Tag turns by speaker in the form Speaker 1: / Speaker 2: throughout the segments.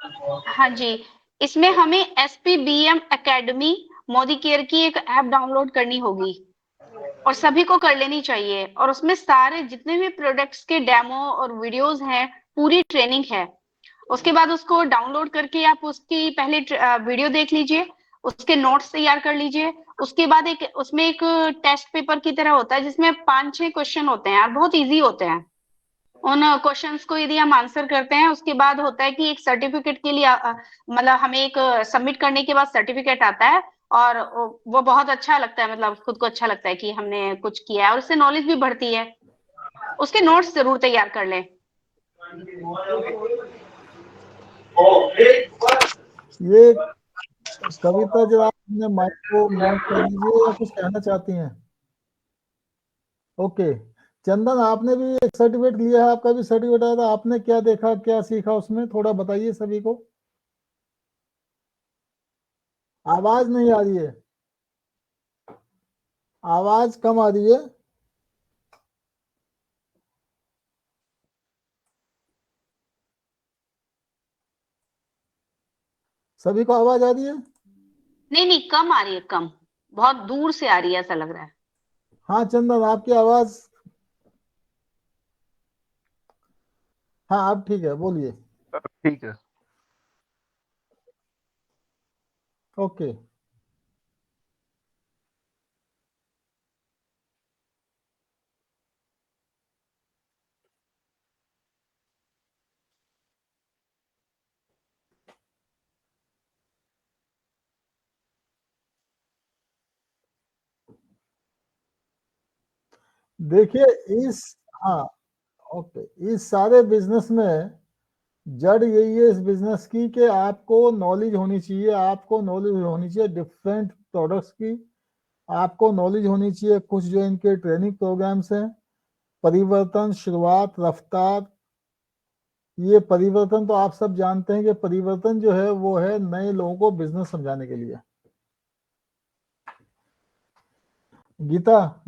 Speaker 1: हाँ जी, इसमें हमें एसपीबीएम एकेडमी मोदी केयर की एक ऐप डाउनलोड करनी होगी और सभी को कर लेनी चाहिए, और उसमें सारे जितने भी प्रोडक्ट्स के डेमो और वीडियोस हैं, पूरी ट्रेनिंग है। उसके बाद उसको डाउनलोड करके आप उसकी पहले वीडियो देख लीजिए, उसके नोट्स तैयार कर लीजिए। उसके बाद एक उसमें एक टेस्ट पेपर की तरह होता है जिसमें 5-6 क्वेश्चन होते हैं और बहुत इजी होते हैं। उन क्वेश्चंस को यदि हम आंसर करते हैं, उसके बाद होता है कि एक सर्टिफिकेट के लिए मतलब हमें एक सबमिट करने के बाद सर्टिफिकेट आता है, और वो बहुत अच्छा लगता है, मतलब खुद को अच्छा लगता है कि हमने कुछ किया है, और उससे नॉलेज भी बढ़ती है। उसके नोट्स जरूर तैयार कर लें।
Speaker 2: ये कविता, जरा अपने माइक को म्यूट कर लीजिए या कुछ कहना चाहती हैं? ओके। चंदन, आपने भी एक सर्टिफिकेट लिया है, आपका भी सर्टिफिकेट आया था, आपने क्या देखा, क्या सीखा उसमें, थोड़ा बताइए सभी को। आवाज नहीं आ रही है, आवाज कम आ रही है। सभी को आवाज आ रही है?
Speaker 1: नहीं नहीं, कम आ रही है, कम, बहुत दूर से आ रही है, ऐसा लग रहा है।
Speaker 2: हाँ चंदन, आपकी आवाज, हाँ अब ठीक है, बोलिए।
Speaker 3: ठीक है।
Speaker 2: ओके। देखिए इस, हाँ, ओके, इस सारे बिजनेस में जड़ यही है इस बिजनेस की कि आपको नॉलेज होनी चाहिए, आपको नॉलेज होनी चाहिए डिफरेंट प्रोडक्ट्स की, आपको नॉलेज होनी चाहिए कुछ जो इनके ट्रेनिंग प्रोग्राम्स हैं, परिवर्तन, शुरुआत, रफ्तार। ये परिवर्तन तो आप सब जानते हैं कि परिवर्तन जो है वो है नए लोगों को बिजनेस समझाने के लिए। गीता,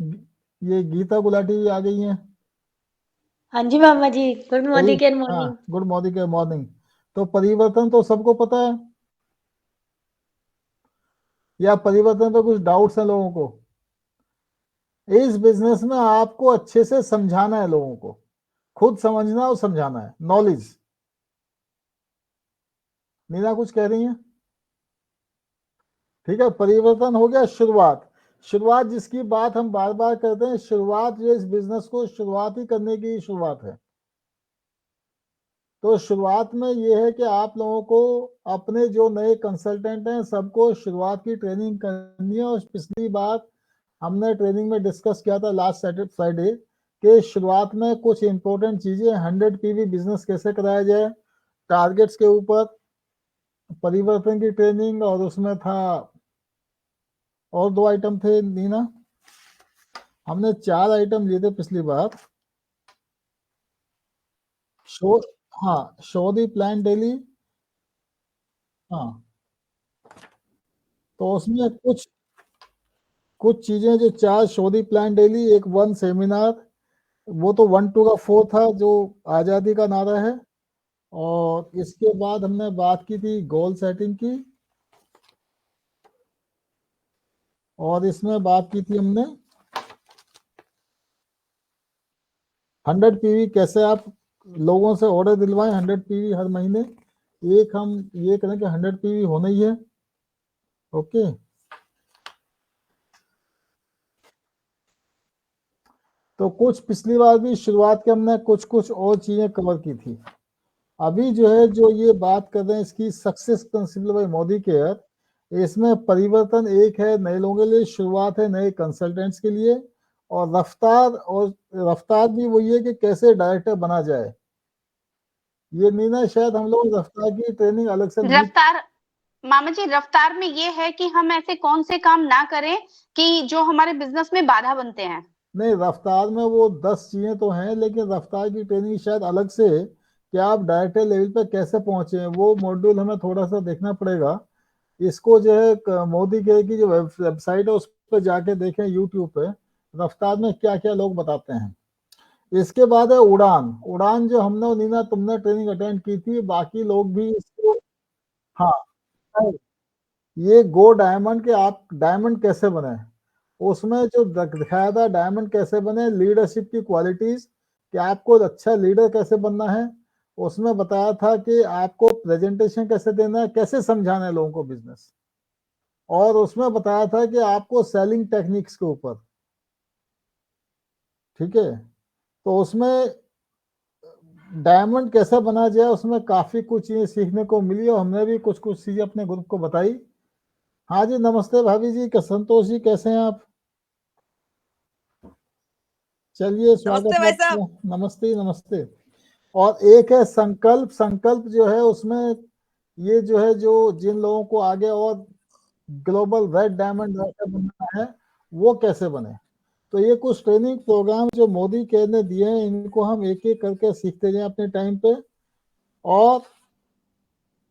Speaker 2: ये गीता गुलाटी आ गई हैं।
Speaker 4: हाँ जी मामा जी, गुड
Speaker 2: सही,
Speaker 4: मॉर्निंग, गुड
Speaker 2: हाँ,
Speaker 4: मॉर्निंग।
Speaker 2: Good morning, morning. तो परिवर्तन तो सबको पता है, या परिवर्तन पे कुछ डाउट्स हैं लोगों को? इस बिजनेस में आपको अच्छे से समझाना है लोगों को, खुद समझना और समझाना है, नॉलेज। नीना कुछ कह रही है? ठीक है, परिवर्तन हो गया, शुरुआत। शुरुआत जिसकी बात हम बार बार करते हैं, शुरुआत जो इस बिजनेस को शुरुआत ही करने की शुरुआत है। तो शुरुआत में ये है कि आप लोगों को अपने जो नए कंसल्टेंट हैं सबको शुरुआत की ट्रेनिंग करनी है। और पिछली बार हमने ट्रेनिंग में डिस्कस किया था लास्ट फ्राइडे कि शुरुआत में कुछ इंपॉर्टेंट चीजें, 100 पीवी बिजनेस कैसे कराया जाए, टारगेट्स के ऊपर, परिवर्तन की ट्रेनिंग, और उसमें था और 2 आइटम थे नीना, हमने 4 आइटम लिए थे पिछली बार। शो, हाँ, शो दी प्लान डेली, हाँ। तो उसमें कुछ कुछ चीजें जो 4 शो दी प्लान डेली, एक 1 सेमिनार, वो तो 1 2 का 4 था जो आजादी का नारा है। और इसके बाद हमने बात की थी गोल सेटिंग की, और इसमें बात की थी हमने 100 पीवी कैसे आप लोगों से ऑर्डर दिलवाएं, 100 पीवी हर महीने। एक हम ये करें कि 100 पीवी होना ही है। ओके। तो कुछ पिछली बार भी शुरुआत के हमने कुछ कुछ और चीजें कवर की थी। अभी जो है जो ये बात कर रहे हैं इसकी success principal bye Modi care, इसमें परिवर्तन एक है नए लोगों के लिए, शुरुआत है नए कंसल्टेंट्स के लिए, और रफ्तार भी वही है कि कैसे डायरेक्टर बना जाए। ये नीना शायद हम लोग रफ्तार की ट्रेनिंग अलग से नहीं।
Speaker 1: रफ्तार, मामा जी, रफ्तार में ये है कि हम ऐसे कौन से काम ना करें कि जो हमारे बिजनेस में बाधा बनते हैं।
Speaker 2: नहीं, रफ्तार में वो 10 चीजें तो हैं, लेकिन रफ्तार की ट्रेनिंग शायद अलग से कि आप डायरेक्टर लेवल पे कैसे पहुंचे हैं, वो मॉड्यूल हमें थोड़ा सा देखना पड़ेगा। इसको जो है मोदी केयर की जो वेबसाइट है उस पर जाके देखें, यूट्यूब पे रफ्तार में क्या क्या लोग बताते हैं। इसके बाद है उड़ान। उड़ान जो हमने नीना तुमने ट्रेनिंग अटेंड की थी, बाकी लोग भी इसको हाँ, ये गो डायमंड के आप डायमंड कैसे बने, उसमें जो दिखाया था डायमंड कैसे बने, लीडरशिप की क्वालिटीज कि आपको अच्छा लीडर कैसे बनना है, उसमें बताया था कि आपको प्रेजेंटेशन कैसे देना है, कैसे समझाना है लोगों को बिजनेस, और उसमें बताया था कि आपको सेलिंग टेक्निक्स के ऊपर, ठीक है। तो उसमें डायमंड कैसे बना जाए उसमें काफी कुछ चीजें सीखने को मिली और हमने भी कुछ कुछ चीजें अपने ग्रुप को बताई। हाँ जी, नमस्ते भाभी जी, संतोष जी, कैसे हैं आप? चलिए, स्वागत
Speaker 3: नमस्ते
Speaker 2: है
Speaker 3: भाई साहब।
Speaker 2: आपका। नमस्ते नमस्ते। और एक है संकल्प, संकल्प जो है उसमें ये जो है, जो जिन लोगों को आगे और ग्लोबल रेड डायमंड बनना है वो कैसे बने। तो ये कुछ ट्रेनिंग प्रोग्राम जो मोदी केयर ने दिए हैं, इनको हम एक एक करके सीखते जाएं अपने टाइम पे। और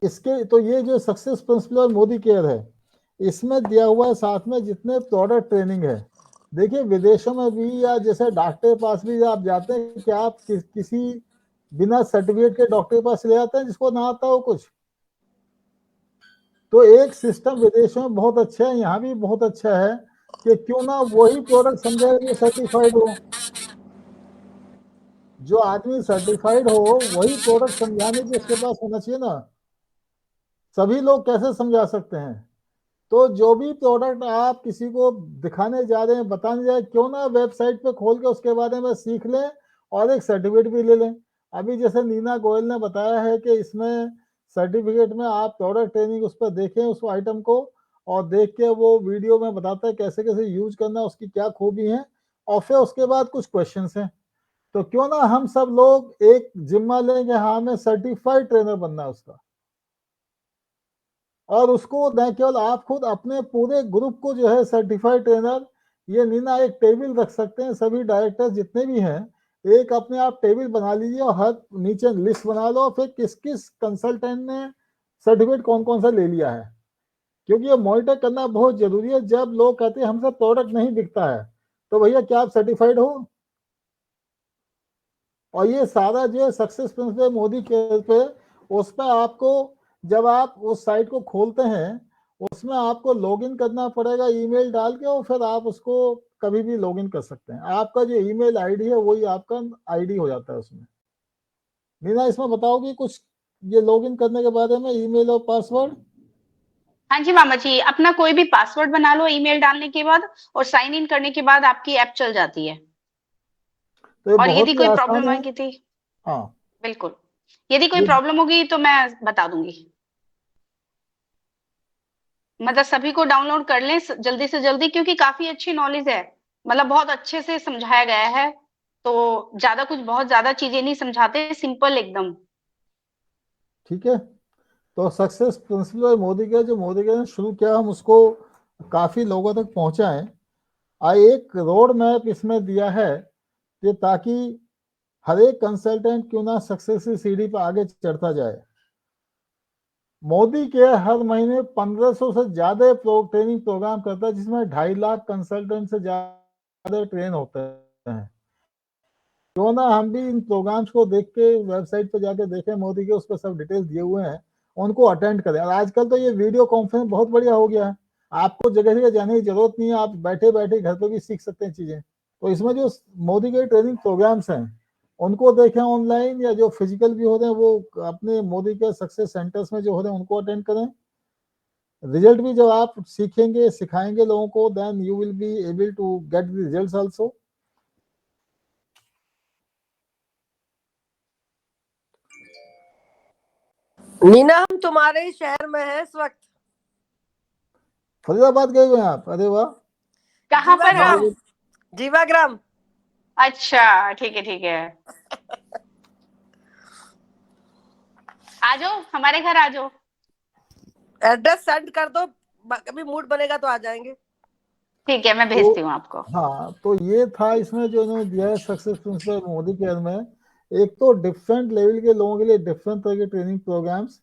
Speaker 2: इसके तो ये जो सक्सेस प्रिंसिपल मोदी केयर है, इसमें दिया हुआ है साथ में जितने प्रोडक्ट ट्रेनिंग है। देखिए, विदेशों में भी या जैसे डॉक्टर के पास भी आप जाते हैं, क्या आप किसी बिना सर्टिफिकेट के डॉक्टर के पास ले जाते हैं जिसको ना आता हो कुछ? तो एक सिस्टम विदेशों में बहुत अच्छा है, यहाँ भी बहुत अच्छा है कि क्यों ना वही प्रोडक्ट समझाए जो सर्टिफाइड हो। जो आदमी सर्टिफाइड हो वही प्रोडक्ट समझाने की उसके पास होना चाहिए ना। सभी लोग कैसे समझा सकते हैं? तो जो भी प्रोडक्ट आप किसी को दिखाने जा रहे हैं, बताने जा रहे हैं, क्यों ना वेबसाइट पे खोल के उसके बारे में सीख लें और एक सर्टिफिकेट भी ले लें। अभी जैसे नीना गोयल ने बताया है कि इसमें सर्टिफिकेट में आप प्रोडक्ट ट्रेनिंग उस पर देखें उस आइटम को, और देख के वो वीडियो में बताता है कैसे कैसे यूज करना, उसकी क्या खूबी है, और फिर उसके बाद कुछ क्वेश्चन हैं। तो क्यों ना हम सब लोग एक जिम्मा लें कि हाँ, हमें सर्टिफाइड ट्रेनर बनना है उसका, और उसको न केवल आप खुद, अपने पूरे ग्रुप को जो है सर्टिफाइड ट्रेनर, ये नीना एक टेबल रख सकते हैं, सभी डायरेक्टर जितने भी हैं एक अपने आप टेबल बना लीजिए और हर नीचे लिस्ट बना लो, फिर किस किस कंसल्टेंट ने सर्टिफिकेट कौन कौन सा ले लिया है। क्योंकि ये मॉनिटर करना बहुत जरूरी है। जब लोग कहते हैं हमसे प्रोडक्ट नहीं बिकता है, तो भैया क्या आप सर्टिफाइड हो? और ये सारा जो है सक्सेस प्रिंसिपल मोदी के पे, उस पर आपको, जब आप उस साइट को खोलते हैं उसमें आपको लॉगिन करना पड़ेगा ईमेल डाल के, और फिर आप उसको कभी भी लॉगिन कर सकते हैं। आपका जो ईमेल आईडी है वही आपका आईडी हो जाता है उसमें। नीना, इसमें बताओगी कुछ ये लॉगिन करने के बारे में, ईमेल और पासवर्ड?
Speaker 1: हाँ जी मामा जी, अपना कोई भी पासवर्ड बना लो ईमेल डालने के बाद, और साइन इन करने के बाद आपकी ऐप चल जाती है।
Speaker 2: तो ये
Speaker 1: और
Speaker 2: बहुत
Speaker 1: यदि
Speaker 2: ही
Speaker 1: कोई
Speaker 2: आसान
Speaker 1: प्रॉब्लम
Speaker 2: है।
Speaker 1: आएगी थी,
Speaker 2: हाँ,
Speaker 1: बिल्कुल, यदि कोई
Speaker 2: ये
Speaker 1: प्रॉब्लम होगी तो मैं बता दूंगी। मतलब सभी को डाउनलोड कर लें जल्दी से जल्दी, क्योंकि काफी अच्छी नॉलेज है। मतलब बहुत अच्छे से समझाया गया है। तो ज्यादा कुछ, बहुत ज्यादा चीजें नहीं समझाते, सिंपल एकदम।
Speaker 2: ठीक है। तो सक्सेस प्रिंसिपल मोदी के, जो मोदी के ने शुरू किया, हम उसको काफी लोगों तक पहुंचाएं। एक रोड मैप इसमें दिया है कि ताकि हर एक कंसल्टेंट क्यों ना सक्सेस की सीढ़ी पर आगे चढ़ता जाए। मोदी के हर महीने 1500 से ज्यादा ट्रेनिंग प्रोग्राम करता है, जिसमें 2.5 लाख कंसल्टेंट से ज्यादा ट्रेन होते हैं। क्यों ना हम भी इन प्रोग्राम्स को देख के वेबसाइट पर जाके देखें, मोदी के उस पर सब डिटेल दिए हुए हैं, उनको अटेंड करें। और आजकल तो ये वीडियो कॉन्फ्रेंस बहुत बढ़िया हो गया है, आपको जगह जगह जाने की जरूरत नहीं है, आप बैठे बैठे घर पर भी सीख सकते हैं चीजें। तो इसमें जो मोदी के ट्रेनिंग प्रोग्राम्स हैं उनको देखें ऑनलाइन, या जो फिजिकल भी होते हैं वो अपने मोदी के सक्सेस सेंटर्स में जो होते हैं उनको अटेंड करें। रिजल्ट भी जब आप सीखेंगे, सिखाएंगे लोगों को, then you will be able to get the results also.
Speaker 3: Neena, हम तुम्हारे ही शहर में हैं इस वक्त।
Speaker 2: फरीदाबाद गए हुए हैं आप? अरे वाह।
Speaker 1: कहाँ पर
Speaker 3: जीवाग्राम।
Speaker 1: आप?
Speaker 3: जीवाग्राम।
Speaker 1: अच्छा, ठीक है ठीक है। आ जाओ, हमारे घर आ जाओ।
Speaker 3: एड्रेस सेंड कर दो, कभी मूड बनेगा तो आ जाएंगे।
Speaker 1: ठीक है, मैं
Speaker 2: तो
Speaker 1: भेजती हूँ आपको।
Speaker 2: हाँ, तो ये था इसमें जो इन्होंने दिया है सक्सेस प्रिंसिपल मोदी केयर में। एक तो डिफरेंट लेवल के लोगों के लिए डिफरेंट तरह के ट्रेनिंग प्रोग्राम्स,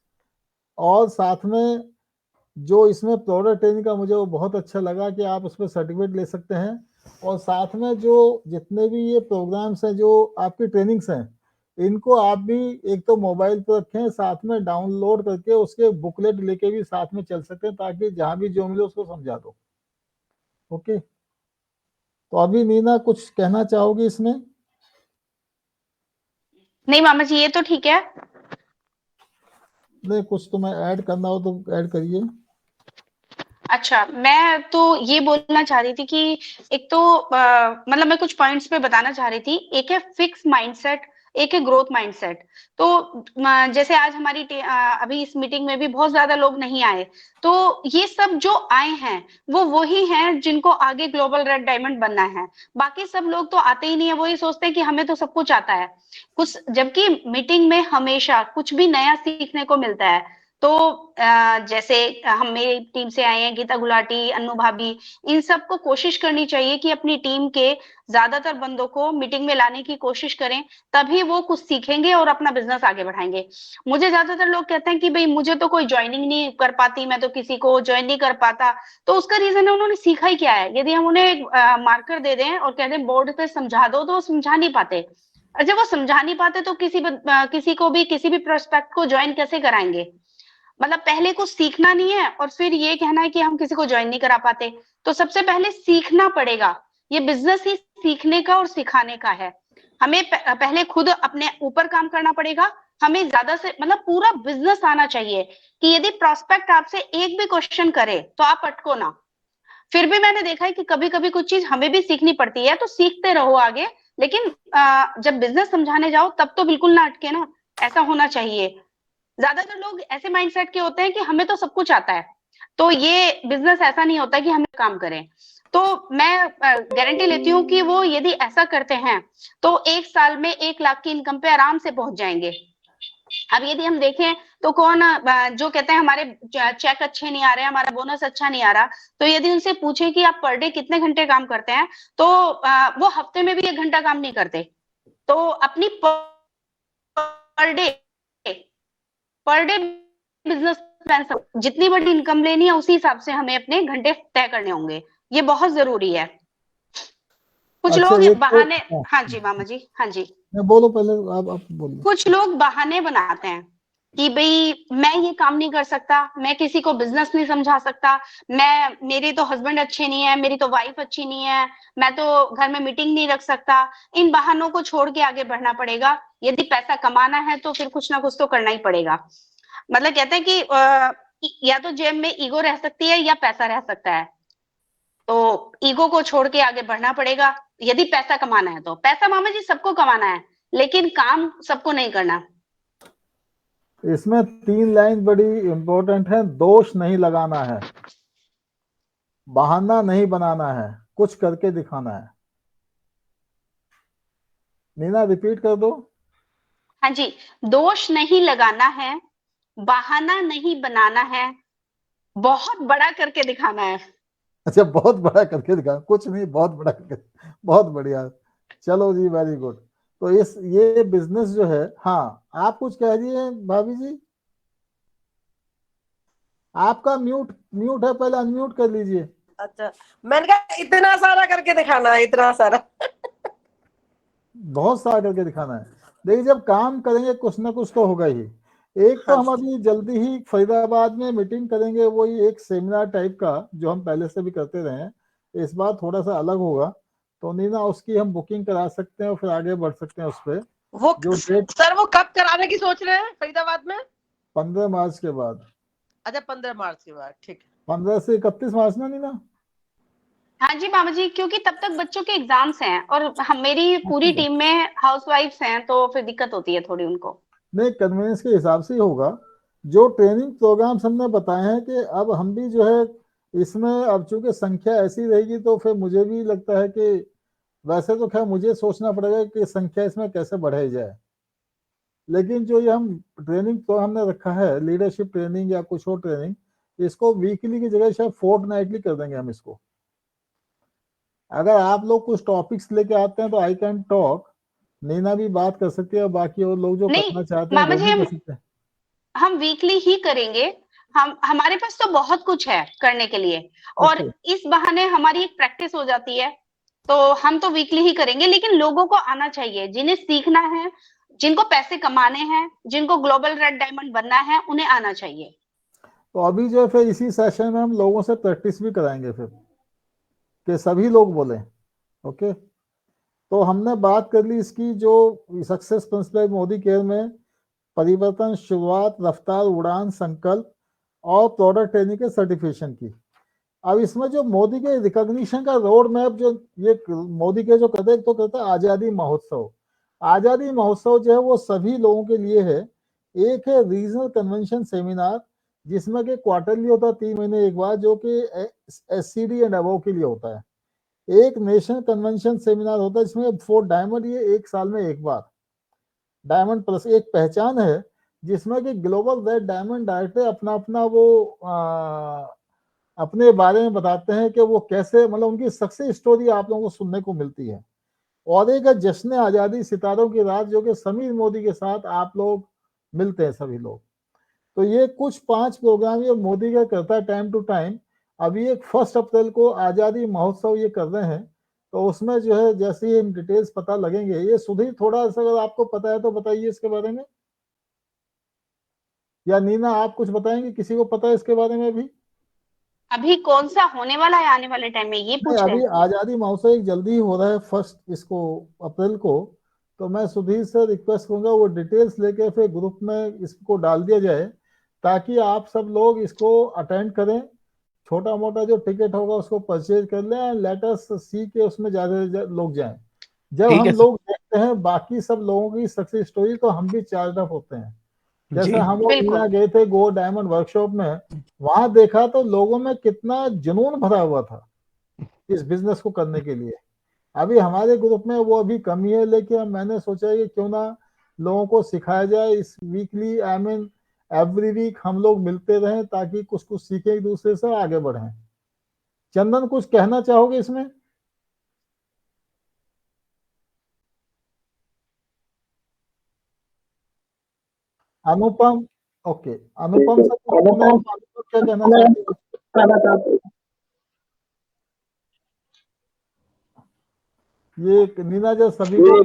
Speaker 2: और साथ में जो इसमें प्रोडक्ट ट्रेनिंग का मुझे वो बहुत अच्छा लगा कि आप उस पर सर्टिफिकेट ले सकते हैं। और साथ में जो जितने भी ये प्रोग्राम्स हैं, जो आपकी ट्रेनिंग्स हैं, इनको आप भी एक तो मोबाइल पे रखें, साथ में डाउनलोड करके उसके बुकलेट लेके भी साथ में चल सकते हैं, ताकि जहां भी जो मिले उसको समझा दो। ओके, तो अभी नीना कुछ कहना चाहोगी इसमें?
Speaker 1: नहीं मामा जी, ये तो ठीक है।
Speaker 2: नहीं, कुछ तुम्हें ऐड करना हो तो ऐड करिए।
Speaker 1: अच्छा, मैं तो ये बोलना चाह रही थी कि एक तो मतलब मैं कुछ पॉइंट्स पे बताना चाह रही थी। एक है फिक्स माइंडसेट, एक है ग्रोथ माइंडसेट। तो जैसे आज हमारी अभी इस मीटिंग में भी बहुत ज्यादा लोग नहीं आए, तो ये सब जो आए हैं वो वही हैं जिनको आगे ग्लोबल रेड डायमंड बनना है। बाकी सब लोग तो आते ही नहीं है, वो ये सोचते हैं कि हमें तो सब कुछ आता है कुछ, जबकि मीटिंग में हमेशा कुछ भी नया सीखने को मिलता है। तो जैसे हम मेरी टीम से आए हैं गीता गुलाटी, अन्नू भाभी, इन सबको कोशिश करनी चाहिए कि अपनी टीम के ज्यादातर बंदों को मीटिंग में लाने की कोशिश करें, तभी वो कुछ सीखेंगे और अपना बिजनेस आगे बढ़ाएंगे। मुझे ज्यादातर लोग कहते हैं कि भाई मुझे तो कोई ज्वाइनिंग नहीं कर पाती, मैं तो किसी को ज्वाइन नहीं कर पाता। तो उसका रीजन है उन्होंने सीखा ही क्या है। यदि हम उन्हें एक मार्कर दे दें और कह दें बोर्ड पे समझा दो, तो वो समझा नहीं पाते। और जब वो समझा नहीं पाते तो किसी को भी किसी भी प्रोस्पेक्ट को ज्वाइन कैसे कराएंगे? मतलब पहले कुछ सीखना नहीं है और फिर ये कहना है कि हम किसी को ज्वाइन नहीं करा पाते। तो सबसे पहले सीखना पड़ेगा। ये बिजनेस ही सीखने का और सिखाने का है। हमें पहले खुद अपने ऊपर काम करना पड़ेगा। हमें ज्यादा से मतलब पूरा बिजनेस आना चाहिए कि यदि प्रोस्पेक्ट आपसे एक भी क्वेश्चन करे तो आप अटको ना। फिर भी मैंने देखा है कि कभी कभी कुछ चीज हमें भी सीखनी पड़ती है, तो सीखते रहो आगे। लेकिन जब बिजनेस समझाने जाओ तब तो बिल्कुल ना अटके ना, ऐसा होना चाहिए। ज्यादातर लोग ऐसे माइंडसेट के होते हैं कि हमें तो सब कुछ आता है, तो ये बिजनेस ऐसा नहीं होता कि हम काम करें। तो मैं गारंटी लेती हूँ कि वो यदि ऐसा करते हैं तो 1 साल में 1 लाख की इनकम पे आराम से पहुंच जाएंगे। अब यदि हम देखें तो कौन जो कहते हैं हमारे चेक अच्छे नहीं आ रहे, हमारा बोनस अच्छा नहीं आ रहा, तो यदि उनसे पूछे कि आप पर डे कितने घंटे काम करते हैं, तो वो हफ्ते में भी 1 घंटा काम नहीं करते। तो अपनी per day per day business plan, जितनी बड़ी इनकम लेनी है उसी हिसाब से हमें अपने घंटे तय करने होंगे। ये बहुत जरूरी है। कुछ
Speaker 2: अच्छा,
Speaker 1: लोग
Speaker 2: एक तो
Speaker 1: बहाने, हाँ जी मामा जी, हाँ जी,
Speaker 2: बोलो पहले, आप बोलिए।
Speaker 1: कुछ लोग बहाने बनाते हैं कि भाई मैं ये काम नहीं कर सकता, मैं किसी को बिजनेस नहीं समझा सकता, मेरे तो हस्बैंड अच्छे नहीं है, मेरी तो वाइफ अच्छी नहीं है, मैं तो घर में मीटिंग नहीं रख सकता। इन बहानों को छोड़ के आगे बढ़ना पड़ेगा। यदि पैसा कमाना है तो फिर कुछ ना कुछ तो करना ही पड़ेगा। मतलब कहते हैं कि या तो जेब में ईगो रह सकती है या पैसा रह सकता है। तो ईगो को छोड़ के आगे बढ़ना पड़ेगा। यदि पैसा कमाना है तो पैसा मामा जी सबको कमाना है, लेकिन काम सबको नहीं करना।
Speaker 2: इसमें 3 लाइन बड़ी इंपॉर्टेंट है। दोष नहीं लगाना है, बहाना नहीं बनाना है, कुछ करके दिखाना है। नीना, रिपीट कर दो।
Speaker 1: हाँ जी, दोष नहीं लगाना है, बहाना नहीं बनाना है, बहुत बड़ा करके दिखाना है।
Speaker 2: अच्छा, बहुत बड़ा करके दिखाना, कुछ नहीं, बहुत बड़ा करके। बहुत बढ़िया। चलो जी, वेरी गुड। तो ये बिजनेस जो है, हाँ, आप कुछ कह रही है भाभी जी? आपका म्यूट म्यूट है, पहले अनम्यूट कर लीजिए।
Speaker 3: अच्छा, मैंने कहा इतना सारा करके दिखाना है, इतना सारा।
Speaker 2: बहुत सारा करके दिखाना है। देखिए, जब काम करेंगे कुछ ना कुछ तो होगा ही। एक तो
Speaker 3: हाँ
Speaker 2: हम अभी जल्दी ही फरीदाबाद में मीटिंग करेंगे, वही एक सेमिनार टाइप का जो हम पहले से भी करते रहे हैं। इस बार थोड़ा सा अलग होगा, तो नीना उसकी हम बुकिंग करा सकते हैं और फिर आगे बढ़ सकते हैं उस पर।
Speaker 3: वो
Speaker 2: जो डेट
Speaker 3: सर वो कब कराने की सोच रहे हैं फरीदाबाद में?
Speaker 2: 15 मार्च के बाद।
Speaker 3: अच्छा, 15 मार्च के बाद, ठीक है।
Speaker 2: 15 से 31 मार्च ना नीना?
Speaker 1: हाँ जी मामा जी, क्योंकि तब तक बच्चों के एग्जाम्स हैं और हम मेरी पूरी
Speaker 2: ठीक है।
Speaker 1: टीम में हाउसवाइफ्स हैं, तो फिर दिक्कत होती है थोड़ी उनको।
Speaker 2: नहीं, कन्वीनियंस के हिसाब से ही होगा। जो ट्रेनिंग प्रोग्राम्स हमने बताए हैं कि अब हम भी जो है इसमें, अब चूंकि संख्या ऐसी रहेगी तो फिर मुझे भी लगता है कि वैसे तो खैर मुझे सोचना पड़ेगा कि संख्या इसमें कैसे बढ़ाई जाए। लेकिन जो ये हम ट्रेनिंग तो हमने रखा है, लीडरशिप ट्रेनिंग या कुछ और ट्रेनिंग, इसको वीकली की जगह शायद फोर्टनाइटली कर देंगे हम इसको। अगर आप लोग कुछ टॉपिक्स लेके आते हैं तो आई कैन टॉक, नीना भी बात कर सकती है और बाकी और लोग जो
Speaker 1: नहीं
Speaker 2: करना चाहते हैं
Speaker 1: मामा
Speaker 2: वो
Speaker 1: जी,
Speaker 2: भी कर सकते हैं।
Speaker 1: हम वीकली ही करेंगे। हमारे पास तो बहुत कुछ है करने के लिए, और
Speaker 2: ओके।
Speaker 1: इस बहाने हमारी एक प्रैक्टिस हो जाती है। तो हम तो वीकली ही करेंगे, लेकिन लोगों को आना चाहिए जिन्हें सीखना है। जिनको पैसे कमाने हैं, जिनको ग्लोबल रेड डायमंड बनना है, उन्हें आना चाहिए।
Speaker 2: तो अभी जो है फिर इसी सेशन में हम लोगों से प्रैक्टिस भी कराएंगे फिर कि सभी लोग बोले। ओके, तो हमने बात कर ली इसकी जो सक्सेस प्रिंसिपल मोदी केयर में परिवर्तन, शुरुआत, रफ्तार, उड़ान, संकल्प और प्रोडक्ट ट्रेनिंग के सर्टिफिकेशन की। अब इसमें जो मोदी के रिकॉग्निशन का रोड मैप जो ये मोदी के जो कहते हैं, तो कहते हैं आजादी महोत्सव। आजादी महोत्सव जो है वो सभी लोगों के लिए है। एक है रीजनल कन्वेंशन सेमिनार, जिसमें कि क्वार्टरली होता है, 3 महीने एक बार, जो कि SCD एंड अबव के लिए होता है। एक नेशनल कन्वेंशन सेमिनार होता है जिसमें 4 डायमंड, ये 1 साल में एक बार। डायमंड प्लस एक पहचान है जिसमें कि ग्लोबल रेड डायमंड डायरेक्टर अपना अपना वो अपने बारे में बताते हैं कि वो कैसे, मतलब उनकी सक्सेस स्टोरी आप लोगों को सुनने को मिलती है। और एक जश्न आजादी सितारों की रात, जो कि समीर मोदी के साथ आप लोग मिलते हैं सभी लोग। तो ये कुछ 5 प्रोग्राम ये मोदी का करता है टाइम टू टाइम। अभी एक 1 अप्रैल को आजादी महोत्सव ये कर रहे हैं, तो उसमें जो है जैसे ही इन डिटेल्स पता लगेंगे। ये सुधीर थोड़ा सा अगर आपको पता है तो बताइए इसके बारे में, या नीना आप कुछ बताएंगे, किसी को पता है इसके बारे में भी?
Speaker 1: अभी कौन सा होने वाला है आने वाले टाइम में, ये
Speaker 2: नहीं,
Speaker 1: पूछ रहे
Speaker 2: अभी
Speaker 1: हैं?
Speaker 2: आजादी महोत्सव एक जल्दी ही हो रहा है 1 इसको अप्रैल को। तो मैं सुधीर से रिक्वेस्ट करूंगा वो डिटेल्स लेके फिर ग्रुप में इसको डाल दिया जाए, ताकि आप सब लोग इसको अटेंड करें। छोटा मोटा जो टिकट होगा उसको परचेज कर लें एंड लेट अस सी के उसमें ज्यादा लोग जाएं। जब
Speaker 5: ठीक
Speaker 2: हम
Speaker 5: है
Speaker 2: लोग देखते हैं बाकी सब लोगों की सक्सेस स्टोरी, तो हम भी चार्ज अप होते हैं। जैसे
Speaker 5: जी
Speaker 2: हम लोग
Speaker 1: बिल्कुल।
Speaker 2: मीना गए थे गो डायमंड वर्कशॉप में, वहां देखा तो लोगों में कितना जुनून भरा हुआ था इस बिजनेस को करने के लिए। अभी हमारे ग्रुप में वो अभी कमी है, लेकिन मैंने सोचा कि क्यों ना लोगों को सिखाया जाए। इस weekly, I mean every week हम लोग मिलते रहें, ताकि कुछ कुछ सीखें एक दूसरे से, आगे बढ़ें। चंदन कुछ कहना चाहोगे इसमें? अनुपम, ओके, अनुपम सर कुछ कहना है तो अनुपम क्या कहना चाहते हैं? ये नीना जो सभी को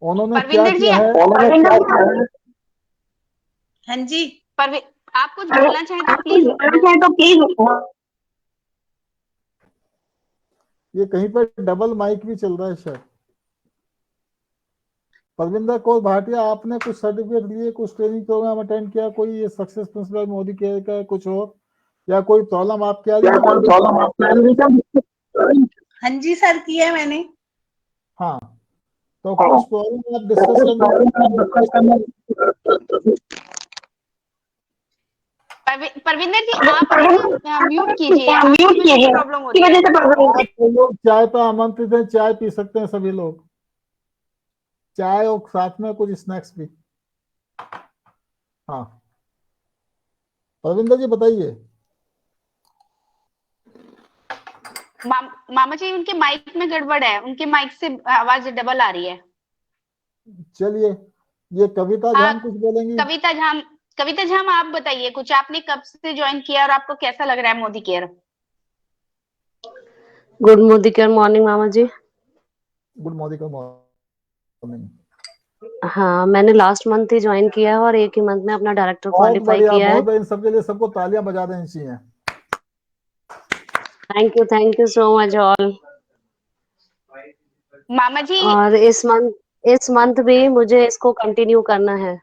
Speaker 2: उन्होंने क्या
Speaker 1: परविंदर जी,
Speaker 2: किया है?
Speaker 4: हाँ जी।
Speaker 1: आप कुछ बोलना चाहें तो प्लीज।
Speaker 2: ये कहीं पर डबल माइक भी चल रहा है शायद। परविंदर कौर भाटिया, आपने कुछ सर्टिफिकेट लिए, कुछ ट्रेनिंग प्रोग्राम अटेंड किया, कोई ये सक्सेस प्रिंसिपल मोदी केयर का कुछ और, या कोई प्रॉब्लम आपके आ रही है?
Speaker 4: हाँ जी सर, किया मैंने।
Speaker 2: हाँ, तो कुछ प्रॉब्लम आप डिस्कस करना।
Speaker 1: परविंदर जी, आप अपना म्यूट कीजिए, आपकी वजह से प्रॉब्लम हो रही है।
Speaker 2: आप लोग चाय पर आमंत्रित हैं, चाय पी सकते हैं सभी लोग, चाय और साथ में कुछ स्नैक्स भी। हाँ, परविंदर जी बताइए।
Speaker 1: मामा जी, उनके माइक में गड़बड़ है, उनके माइक से आवाज डबल आ रही है।
Speaker 2: चलिए, ये कविता
Speaker 1: हाँ,
Speaker 2: जान कुछ बोलेंगी?
Speaker 1: कविता झाम आप बताइए कुछ, आपने कब से ज्वाइन किया और आपको कैसा लग रहा है Modi care?
Speaker 6: Good Modi care morning मामा जी।
Speaker 2: Good morning.
Speaker 6: हाँ, मैंने लास्ट मंथ ही ज्वाइन किया है और एक ही मंथ में अपना डायरेक्टर
Speaker 2: बहुत
Speaker 6: क्वालिफाई
Speaker 2: बढ़िया,
Speaker 6: किया है।
Speaker 2: बहुत बढ़िया। इन सबके लिए सबको तालियां बजा देनी चाहिए।
Speaker 6: Thank you so much all.
Speaker 1: मामा जी,
Speaker 6: और इस मंथ भी मुझे इसको कंटिन्यू करना है,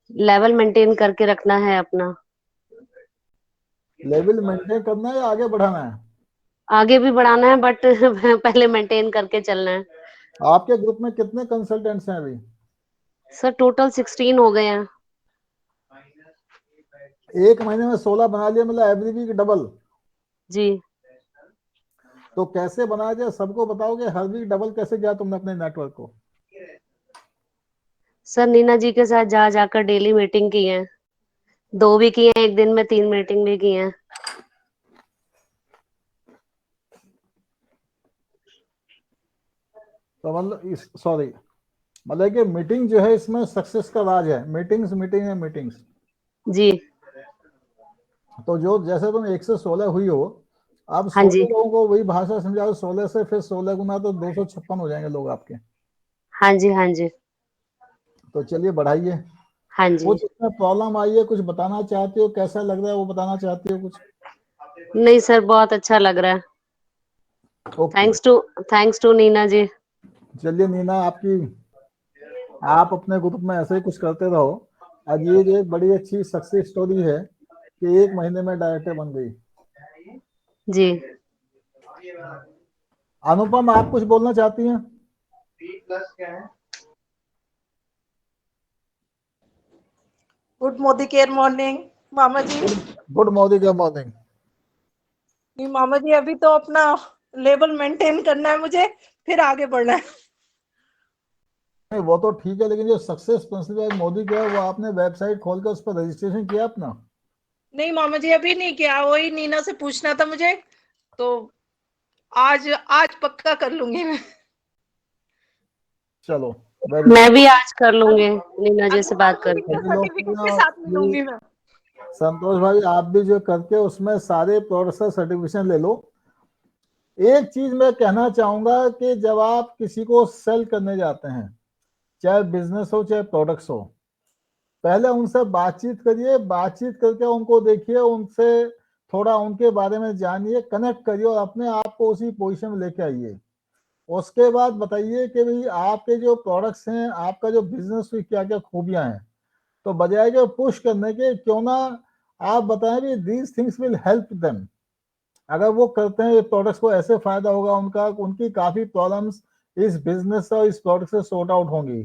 Speaker 6: लेवल मेंटेन करके रखना है अपना।
Speaker 2: लेवल मेंटेन करना है या आगे बढ़ाना है?
Speaker 6: आगे भी बढ़ाना है, बट पहले मेंटेन करके चलना है।
Speaker 2: आपके ग्रुप में कितने कंसल्टेंट्स हैं अभी?
Speaker 6: सर टोटल 16 हो गए हैं।
Speaker 2: एक महीने में 16 बना लिया, मतलब एवरी वीक डबल।
Speaker 6: जी
Speaker 2: तो कैसे बनाया जाए, सबको बताओगे हर वीक डबल कैसे किया तुमने अपने नेटवर्क को?
Speaker 6: सर, नीना जी के साथ जा जाकर डेली मीटिंग की है, 2 भी की है, एक दिन में 3 मीटिंग भी की है।
Speaker 2: तो मतलब सॉरी, मतलब कि मीटिंग जो है इसमें सक्सेस का राज है। मीटिंग्स।
Speaker 6: जी
Speaker 2: तो जो जैसे तुम 1 से 16 हुई हो, आप
Speaker 6: हाँ
Speaker 2: 16
Speaker 6: जी,
Speaker 2: लोगों को वही भाषा समझाओ, 16 से फिर 16 गुना तो 256 हो जाएंगे लोग आपके।
Speaker 6: हाँ जी, हाँ जी,
Speaker 2: तो चलिए बढ़ाइए।
Speaker 6: हाँ जी।
Speaker 2: कुछ इसमें प्रॉब्लम आई है, कुछ बताना चाहती हो, कैसा लग रहा है वो बताना चाहती हो कुछ?
Speaker 6: नहीं सर, बहुत अच्छा लग रहा है।
Speaker 2: ओके।
Speaker 6: थैंक्स टू नीना जी।
Speaker 2: चलिए नीना, आपकी, आप अपने ग्रुप में ऐसे ही कुछ करते रहो। आज ये जो एक बड़ी अच्छी सक्सेस स्टोरी है कि 1 महीने में डायरेक्टर बन गई।
Speaker 6: जी।
Speaker 2: अनुपम, आप कुछ बोलना चाहती हैं?
Speaker 4: गुड मोदी केयर मॉर्निंग मामा जी।
Speaker 2: Good morning morning.
Speaker 4: नहीं मामा जी, अभी तो अपना लेवल मेंटेन करना है मुझे, फिर आगे बढ़ना है।
Speaker 2: नहीं वो तो ठीक है, लेकिन जो सक्सेस प्रिंसिपल मोदी का है वो आपने वेबसाइट खोल कर उस पर रजिस्ट्रेशन किया अपना?
Speaker 4: नहीं मामा जी, अभी नहीं किया, वही नीना से पूछना था मुझे, तो आज आज पक्का कर लूंगी मैं।
Speaker 2: चलो, वेरी
Speaker 6: मैं
Speaker 2: गुड।
Speaker 6: भी आज कर लूंगी नीना जी से बात करके।
Speaker 4: सर्टिफिकेट के साथ मिलूंगी मैं।
Speaker 2: संतोष भाई, आप भी जो करके उसमें सारे प्रोडक्ट्स का सर्टिफिकेशन ले लो। एक चीज मैं कहना चाहूंगा कि जब आप किसी को सेल करने जाते हैं, चाहे बिजनेस हो चाहे प्रोडक्ट्स हो, पहले उनसे बातचीत करिए, बातचीत करके उनको देखिए, उनसे थोड़ा उनके बारे में जानिए, कनेक्ट करिए और अपने आप को उसी पोजीशन में लेके आइए। उसके बाद बताइए कि भाई आपके जो प्रोडक्ट्स हैं, आपका जो बिजनेस की क्या क्या खूबियां हैं। तो बजाय के पुश करने के, क्यों ना आप बताएं भी these things will help them. अगर वो करते हैं प्रोडक्ट्स को, ऐसे फायदा होगा उनका, उनकी काफी प्रॉब्लम्स इस बिजनेस और इस प्रोडक्ट से सॉर्ट आउट होंगी।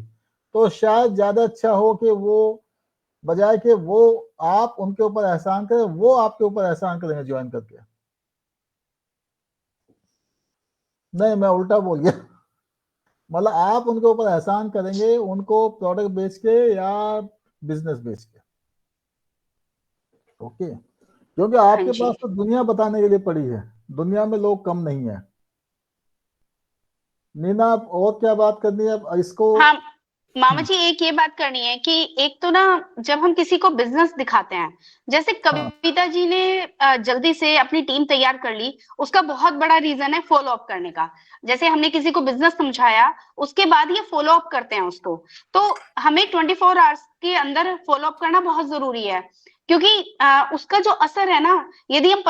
Speaker 2: तो शायद ज्यादा अच्छा हो कि वो, बजाय कि वो आप उनके ऊपर एहसान करें, वो आपके ऊपर एहसान करेंगे ज्वाइन करके। नहीं, मैं उल्टा बोल गया। मतलब आप उनके ऊपर एहसान करेंगे, उनको प्रोडक्ट बेच के या बिजनेस बेच के। ओके। क्योंकि
Speaker 1: हाँ
Speaker 2: आपके
Speaker 1: जी।
Speaker 2: पास तो दुनिया बताने के लिए पड़ी है, दुनिया में लोग कम नहीं है। मीना, आप और क्या बात करनी है अब इसको?
Speaker 1: हाँ, मामा जी एक ये बात करनी है कि एक तो ना, जब हम किसी को बिजनेस दिखाते हैं, जैसे
Speaker 2: हाँ
Speaker 1: कविता जी ने जल्दी से अपनी टीम तैयार कर ली, उसका बहुत बड़ा रीजन है फॉलो अप करने का। जैसे हमने किसी को बिजनेस समझाया, उसके बाद ये फॉलो अप करते हैं उसको। तो हमें 24 आवर्स के अंदर फॉलो अप करना बहुत जरूरी है, क्योंकि उसका जो असर है ना, यदि हम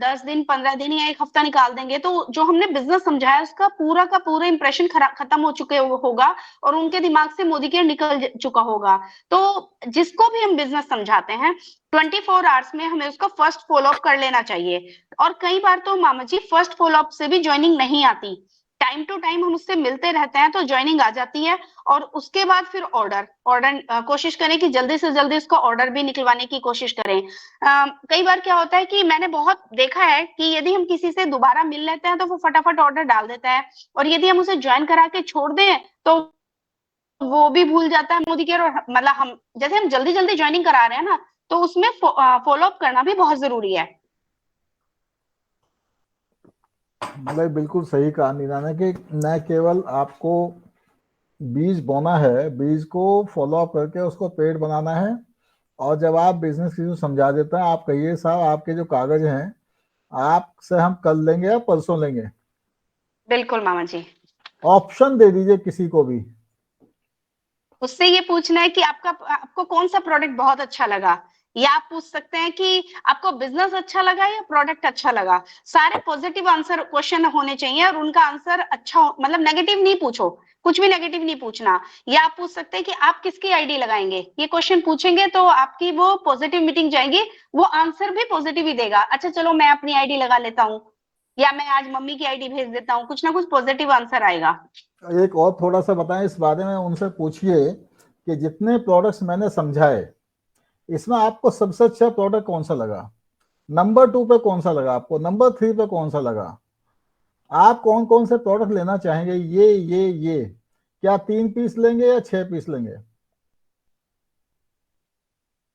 Speaker 1: 10 दिन 15 दिन या एक हफ्ता निकाल देंगे, तो जो हमने बिजनेस समझाया उसका पूरा का पूरा इंप्रेशन खत्म हो चुके होगा और उनके दिमाग से मोदी केयर निकल चुका होगा। तो जिसको भी हम बिजनेस समझाते हैं, 24 आवर्स में हमें उसका फर्स्ट फॉलो अप कर लेना चाहिए। और कई बार तो मामा जी फर्स्ट फॉलो अप से भी ज्वाइनिंग नहीं आती, टाइम टू टाइम हम उससे मिलते रहते हैं तो ज्वाइनिंग आ जाती है। और उसके बाद फिर ऑर्डर ऑर्डर कोशिश करें कि जल्दी से जल्दी उसका ऑर्डर भी निकलवाने की कोशिश करें। कई बार क्या होता है कि मैंने बहुत देखा है कि यदि हम किसी से दोबारा मिल लेते हैं तो वो फटाफट ऑर्डर डाल देता है, और यदि हम उसे ज्वाइन करा के छोड़ दें तो वो भी भूल जाता है मोदी केयर। और मतलब हम जैसे हम जल्दी जल्दी ज्वाइनिंग करा रहे हैं ना, तो उसमें फॉलो अप करना भी बहुत जरूरी है।
Speaker 2: मतलब बिल्कुल सही कहा मीना ने कि न केवल आपको बीज बोना है, बीज को फॉलो अप करके उसको पेड़ बनाना है। और जब आप बिजनेस किसी को समझा देते हैं, आप कहिए साहब आपके जो कागज हैं आपसे हम कल लेंगे या परसों लेंगे।
Speaker 1: बिल्कुल मामा जी।
Speaker 2: ऑप्शन दे दीजिए किसी को भी।
Speaker 1: उससे ये पूछना है कि आपको कौन सा प्रोडक्ट बहुत अच्छा लगा, या आप पूछ सकते हैं कि आपको बिजनेस अच्छा लगा या प्रोडक्ट अच्छा लगा। सारे पॉजिटिव आंसर क्वेश्चन होने चाहिए और उनका आंसर अच्छा मतलब नेगेटिव नहीं पूछो, कुछ भी नेगेटिव नहीं पूछना। या आप पूछ सकते हैं कि आप किसकी आईडी लगाएंगे, ये क्वेश्चन पूछेंगे तो आपकी वो पॉजिटिव मीटिंग जाएंगी, वो आंसर भी पॉजिटिव ही देगा। अच्छा चलो मैं अपनी आईडी लगा लेता हूँ, या मैं आज मम्मी की आईडी भेज देता हूँ, कुछ ना कुछ पॉजिटिव आंसर आएगा।
Speaker 2: एक और थोड़ा सा बताएं इस बारे में, उनसे पूछिए कि जितने प्रोडक्ट्स मैंने समझाए इसमें आपको सबसे अच्छा प्रोडक्ट कौन सा लगा, नंबर 2 पे कौन सा लगा आपको, नंबर 3 पे कौन सा लगा, आप कौन कौन से प्रोडक्ट लेना चाहेंगे, ये क्या 3 पीस लेंगे या 6 पीस लेंगे।